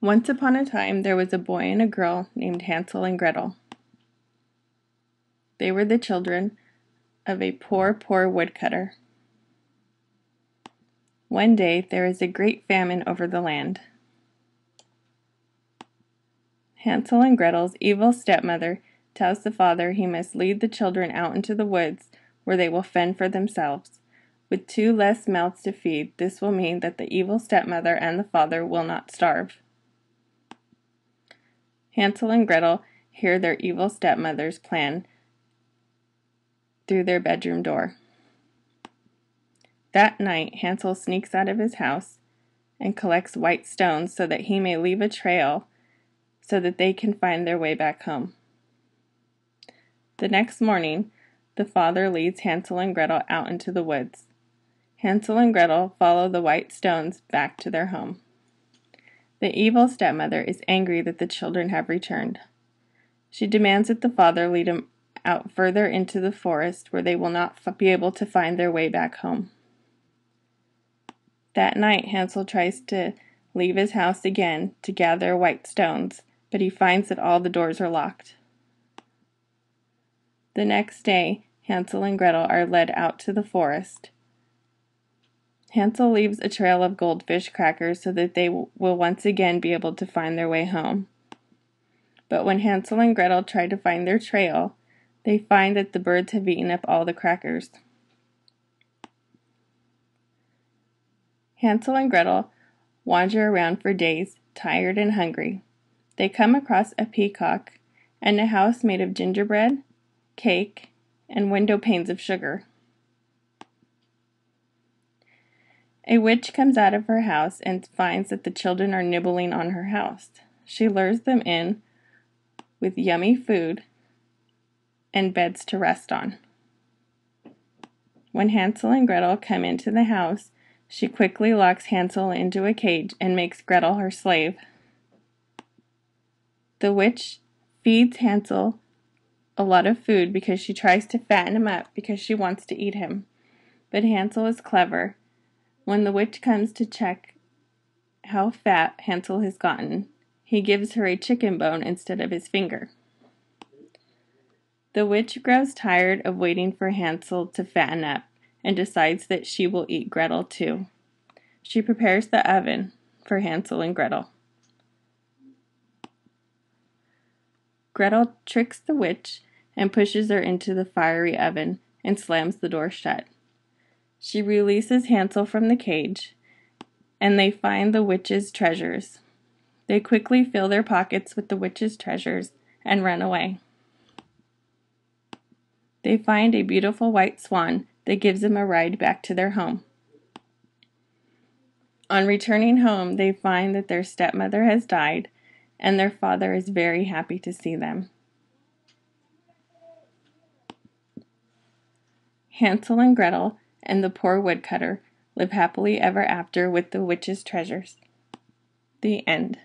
Once upon a time there was a boy and a girl named Hansel and Gretel. They were the children of a poor woodcutter. One day there was a great famine over the land. Hansel and Gretel's evil stepmother tells the father he must lead the children out into the woods where they will fend for themselves. With 2 less mouths to feed, this will mean that the evil stepmother and the father will not starve. Hansel and Gretel hear their evil stepmother's plan through their bedroom door. That night, Hansel sneaks out of his house and collects white stones so that he may leave a trail so that they can find their way back home. The next morning, the father leads Hansel and Gretel out into the woods. Hansel and Gretel follow the white stones back to their home. The evil stepmother is angry that the children have returned. She demands that the father lead them out further into the forest where they will not be able to find their way back home. That night, Hansel tries to leave his house again to gather white stones, but he finds that all the doors are locked. The next day, Hansel and Gretel are led out to the forest. Hansel leaves a trail of goldfish crackers so that they will once again be able to find their way home. But when Hansel and Gretel try to find their trail, they find that the birds have eaten up all the crackers. Hansel and Gretel wander around for days, tired and hungry. They come across a peacock and a house made of gingerbread, cake, and window panes of sugar. A witch comes out of her house and finds that the children are nibbling on her house. She lures them in with yummy food and beds to rest on. When Hansel and Gretel come into the house, she quickly locks Hansel into a cage and makes Gretel her slave. The witch feeds Hansel a lot of food because she tries to fatten him up because she wants to eat him. But Hansel is clever. When the witch comes to check how fat Hansel has gotten, he gives her a chicken bone instead of his finger. The witch grows tired of waiting for Hansel to fatten up and decides that she will eat Gretel too. She prepares the oven for Hansel and Gretel. Gretel tricks the witch and pushes her into the fiery oven and slams the door shut. She releases Hansel from the cage, and they find the witch's treasures. They quickly fill their pockets with the witch's treasures and run away. They find a beautiful white swan that gives them a ride back to their home. On returning home, they find that their stepmother has died, and their father is very happy to see them. Hansel and Gretel and the poor woodcutter live happily ever after with the witch's treasures. The end.